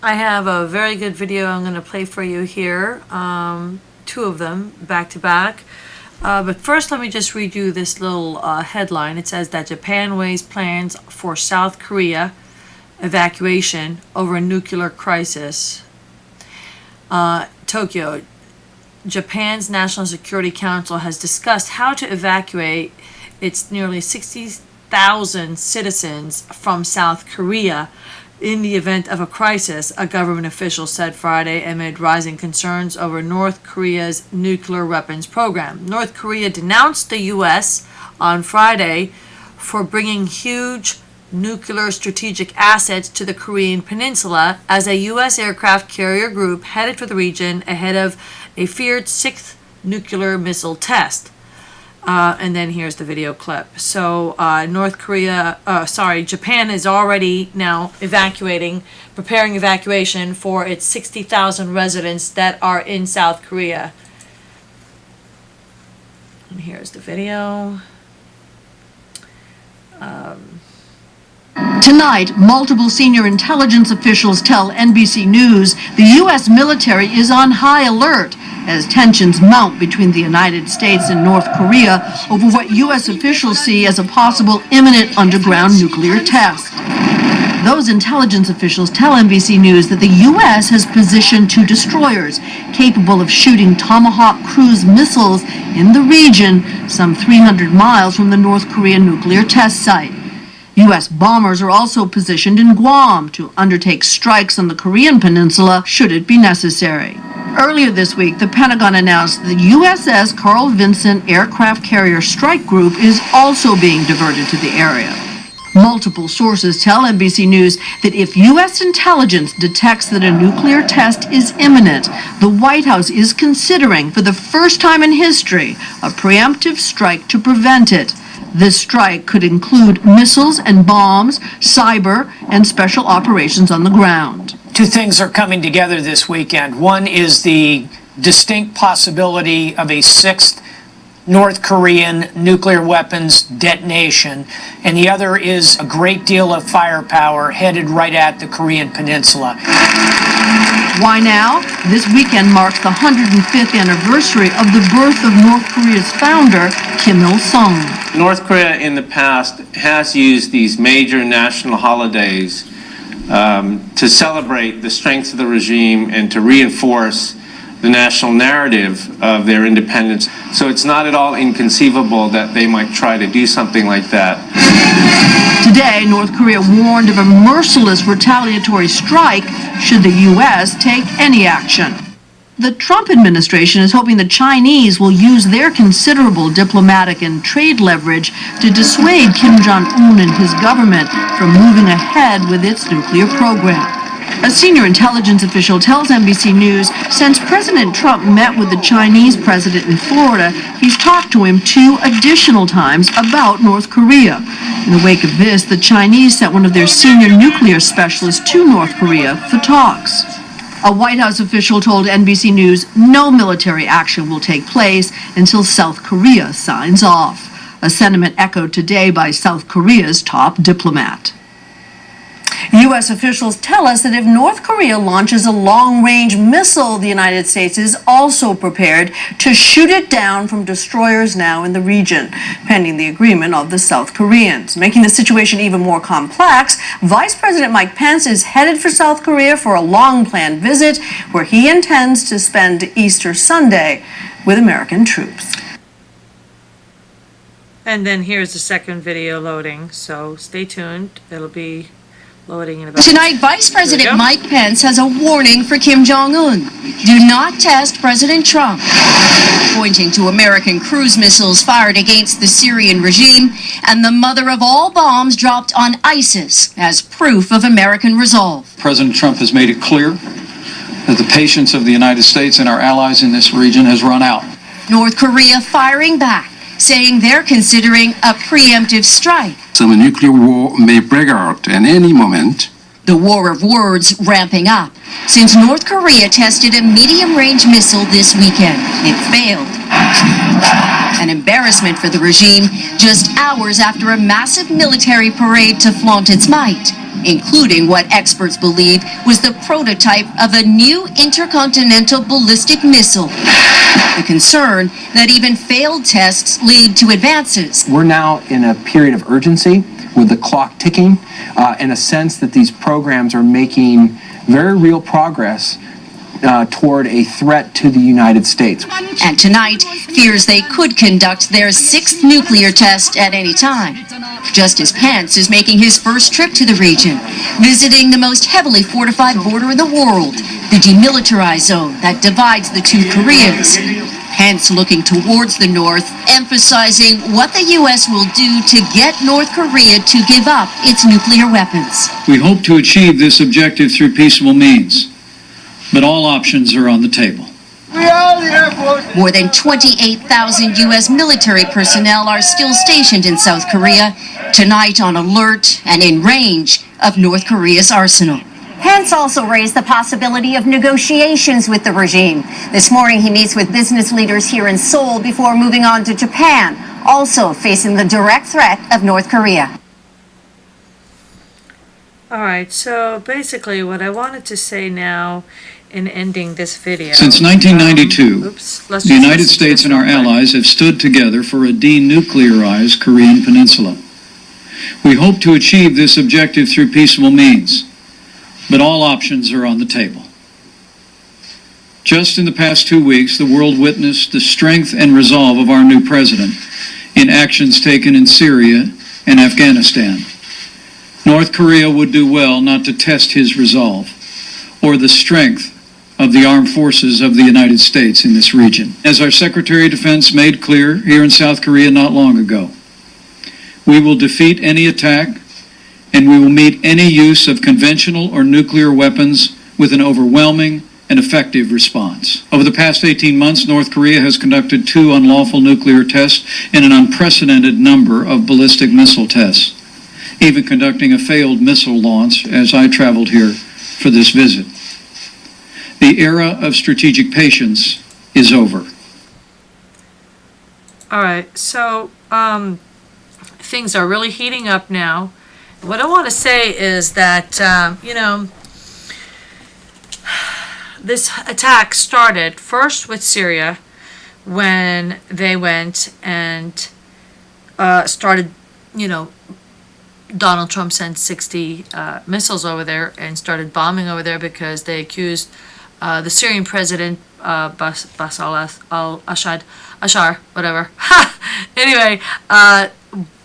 I have a very good video I'm going to play for you here, two of them back to back. But first, let me just read you this little headline. It says that Japan weighs plans for South Korea evacuation over a nuclear crisis. Tokyo, Japan's National Security Council has discussed how to evacuate its nearly 60,000 citizens from South Korea in the event of a crisis, a government official said Friday amid rising concerns over North Korea's nuclear weapons program. North Korea denounced the U.S. on Friday for bringing huge nuclear strategic assets to the Korean peninsula as a U.S. aircraft carrier group headed for the region ahead of a feared sixth nuclear missile test. And then here's the video clip. So Japan is already now preparing evacuation for its 60,000 residents that are in South Korea. And here's the video. Tonight, multiple senior intelligence officials tell NBC News the U.S. military is on high alert as tensions mount between the United States and North Korea over what U.S. officials see as a possible imminent underground nuclear test. Those intelligence officials tell NBC News that the U.S. has positioned two destroyers capable of shooting Tomahawk cruise missiles in the region some 300 miles from the North Korean nuclear test site. U.S. bombers are also positioned in Guam to undertake strikes on the Korean peninsula should it be necessary. Earlier this week, the Pentagon announced the USS Carl Vinson Aircraft Carrier Strike Group is also being diverted to the area. Multiple sources tell NBC News that if U.S. intelligence detects that a nuclear test is imminent, the White House is considering, for the first time in history, a preemptive strike to prevent it. This strike could include missiles and bombs, cyber, and special operations on the ground. Two things are coming together this weekend. One is the distinct possibility of a sixth North Korean nuclear weapons detonation, and the other is a great deal of firepower headed right at the Korean peninsula. Why now? This weekend marks the 105th anniversary of the birth of North Korea's founder, Kim Il-sung. North Korea in the past has used these major national holidays to celebrate the strength of the regime and to reinforce the national narrative of their independence. So it's not at all inconceivable that they might try to do something like that. Today, North Korea warned of a merciless retaliatory strike should the U.S. take any action. The Trump administration is hoping the Chinese will use their considerable diplomatic and trade leverage to dissuade Kim Jong-Un and his government from moving ahead with its nuclear program. A senior intelligence official tells NBC News since President Trump met with the Chinese president in Florida, he's talked to him 2 additional times about North Korea. In the wake of this, the Chinese sent one of their senior nuclear specialists to North Korea for talks. A White House official told NBC News no military action will take place until South Korea signs off, a sentiment echoed today by South Korea's top diplomat. U.S. officials tell us that if North Korea launches a long-range missile, the United States is also prepared to shoot it down from destroyers now in the region, pending the agreement of the South Koreans. Making the situation even more complex, Vice President Mike Pence is headed for South Korea for a long-planned visit where he intends to spend Easter Sunday with American troops. And then here's the second video loading, so stay tuned. It'll be loading in about... Tonight, Vice President Mike Pence has a warning for Kim Jong-un. Do not test President Trump, pointing to American cruise missiles fired against the Syrian regime and the mother of all bombs dropped on ISIS as proof of American resolve. President Trump has made it clear that the patience of the United States and our allies in this region has run out. North Korea firing back, saying they're considering a preemptive strike. So a nuclear war may break out at any moment. The war of words ramping up since North Korea tested a medium-range missile this weekend. It failed. An embarrassment for the regime just hours after a massive military parade to flaunt its might. including what experts believe was the prototype of a new intercontinental ballistic missile. The concern that even failed tests lead to advances. We're now in a period of urgency with the clock ticking, in a sense that these programs are making very real progress toward a threat to the United States. And tonight, fears they could conduct their 6th nuclear test at any time. Justice Pence is making his first trip to the region, visiting the most heavily fortified border in the world, the demilitarized zone that divides the two Koreas. Pence looking towards the north, emphasizing what the U.S. will do to get North Korea to give up its nuclear weapons. We hope to achieve this objective through peaceful means, but all options are on the table. More than 28,000 U.S. military personnel are still stationed in South Korea, tonight on alert and in range of North Korea's arsenal. Pence also raised the possibility of negotiations with the regime. This morning he meets with business leaders here in Seoul before moving on to Japan, also facing the direct threat of North Korea. All right, so basically what I wanted to say now in ending this video. Since 1992, the United States and our allies have stood together for a denuclearized Korean peninsula. We hope to achieve this objective through peaceful means, but all options are on the table. Just in the past 2 weeks, the world witnessed the strength and resolve of our new president in actions taken in Syria and Afghanistan. North Korea would do well not to test his resolve or the strength of the armed forces of the United States in this region. As our Secretary of Defense made clear here in South Korea not long ago, we will defeat any attack and we will meet any use of conventional or nuclear weapons with an overwhelming and effective response. Over the past 18 months, North Korea has conducted 2 unlawful nuclear tests and an unprecedented number of ballistic missile tests, even conducting a failed missile launch as I traveled here for this visit. The era of strategic patience is over. All right, so things are really heating up now. What I want to say is that, this attack started first with Syria when they went and started, Donald Trump sent 60 missiles over there and started bombing over there because they accused the Syrian president, Bashar al-Assad, whatever. Anyway,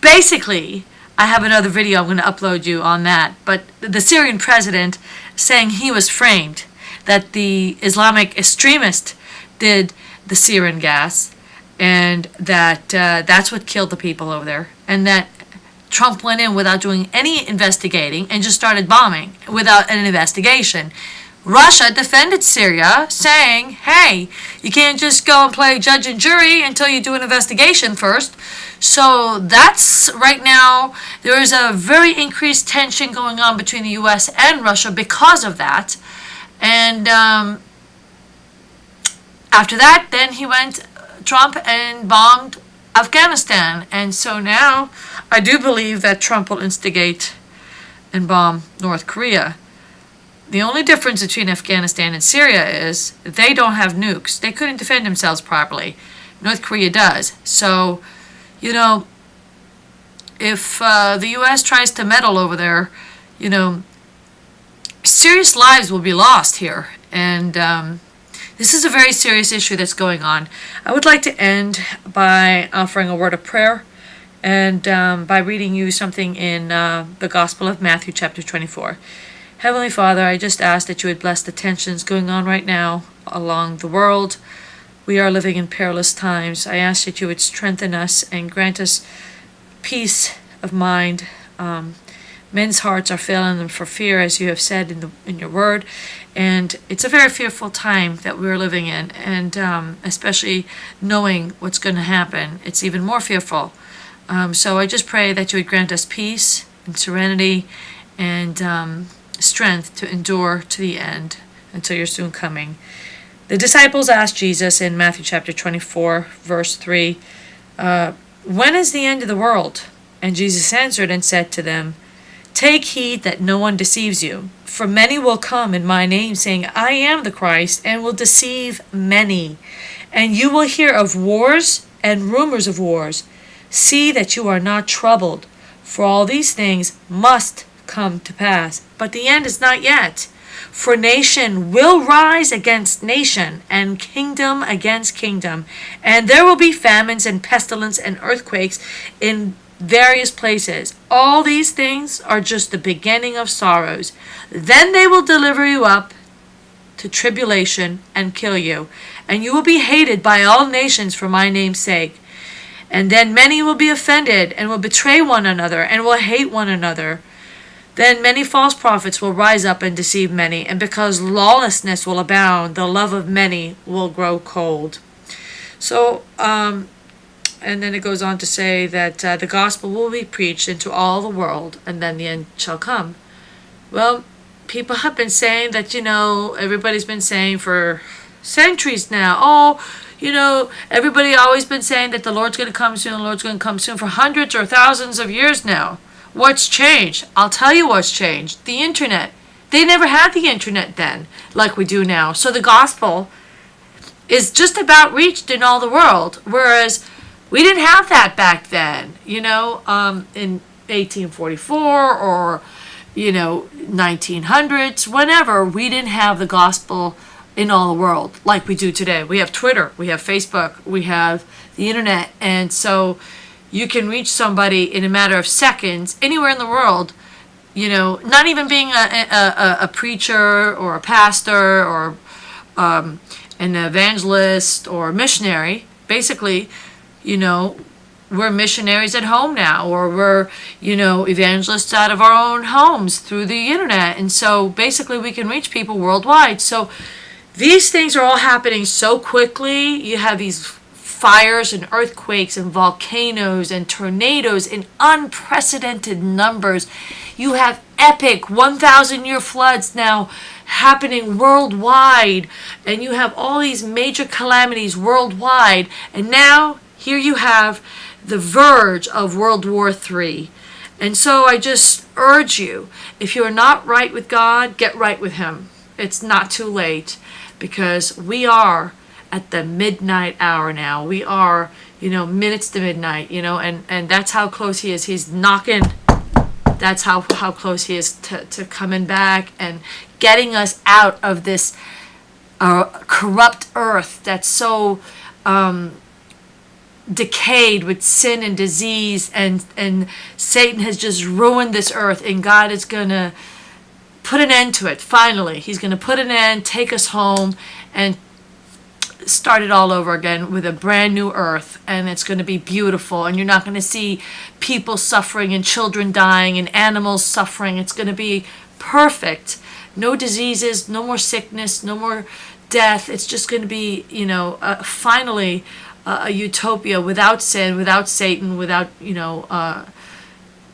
basically, I have another video I'm going to upload you on that. But the Syrian president saying he was framed, that the Islamic extremist did the sarin gas, and that that's what killed the people over there, and that Trump went in without doing any investigating and just started bombing without an investigation. Russia defended Syria, saying, hey, you can't just go and play judge and jury until you do an investigation first. So that's, right now, there is a very increased tension going on between the U.S. and Russia because of that. And after that, then he went, Trump, and bombed Afghanistan. And so now I do believe that Trump will instigate and bomb North Korea. The only difference between Afghanistan and Syria is they don't have nukes. They couldn't defend themselves properly. North Korea does. So, if the U.S. tries to meddle over there, serious lives will be lost here. And this is a very serious issue that's going on. I would like to end by offering a word of prayer and by reading you something in the Gospel of Matthew chapter 24. Heavenly Father, I just ask that you would bless the tensions going on right now along the world. We are living in perilous times. I ask that you would strengthen us and grant us peace of mind. Men's hearts are failing them for fear, as you have said in your word. And it's a very fearful time that we're living in. And especially knowing what's going to happen, it's even more fearful. So I just pray that you would grant us peace and serenity and strength to endure to the end until your soon coming. The disciples asked Jesus in Matthew chapter 24, verse 3, when is the end of the world? And Jesus answered and said to them, Take heed that no one deceives you, for many will come in my name, saying, I am the Christ, and will deceive many. And you will hear of wars and rumors of wars. See that you are not troubled, for all these things must come to pass. But the end is not yet. For nation will rise against nation, and kingdom against kingdom. And there will be famines and pestilence and earthquakes in various places. All these things are just the beginning of sorrows. Then they will deliver you up to tribulation and kill you, and you will be hated by all nations for my name's sake. And then many will be offended and will betray one another and will hate one another. Then many false prophets will rise up and deceive many, and because lawlessness will abound, the love of many will grow cold. So, and then it goes on to say that the gospel will be preached into all the world, and then the end shall come. Well, people have been saying that, everybody's been saying for centuries now, everybody always been saying that the Lord's going to come soon, the Lord's going to come soon for hundreds or thousands of years now. What's changed? I'll tell you what's changed. The internet. They never had the internet then, like we do now. So the gospel is just about reached in all the world, whereas we didn't have that back then, in 1844 or, 1900s, whenever. We didn't have the gospel in all the world like we do today. We have Twitter, we have Facebook, we have the internet, and so you can reach somebody in a matter of seconds anywhere in the world, not even being a preacher or a pastor or an evangelist or a missionary. Basically, we're missionaries at home now, or we're, evangelists out of our own homes through the internet. And so basically we can reach people worldwide. So these things are all happening so quickly. You have these fires and earthquakes and volcanoes and tornadoes in unprecedented numbers. You have epic 1,000-year floods now happening worldwide, and you have all these major calamities worldwide, and now here you have the verge of World War III. And so I just urge you, if you are not right with God, get right with Him. It's not too late, because we are at the midnight hour now. We are, minutes to midnight, and that's how close He is. He's knocking. That's how close He is to coming back and getting us out of this corrupt earth that's so decayed with sin and disease, and Satan has just ruined this earth, and God is going to put an end to it. Finally, He's going to put an end, take us home, and start it all over again with a brand new earth, and it's going to be beautiful, and you're not going to see people suffering and children dying and animals suffering. It's going to be perfect. No diseases, no more sickness, no more death. It's just going to be, finally a utopia without sin, without Satan, without,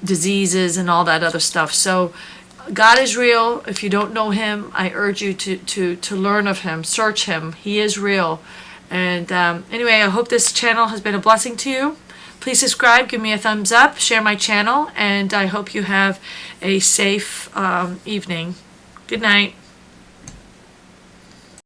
diseases and all that other stuff. So God is real. If you don't know Him, I urge you to learn of Him, search Him. He is real. And anyway, I hope this channel has been a blessing to you. Please subscribe, give me a thumbs up, share my channel, and I hope you have a safe evening. Good night.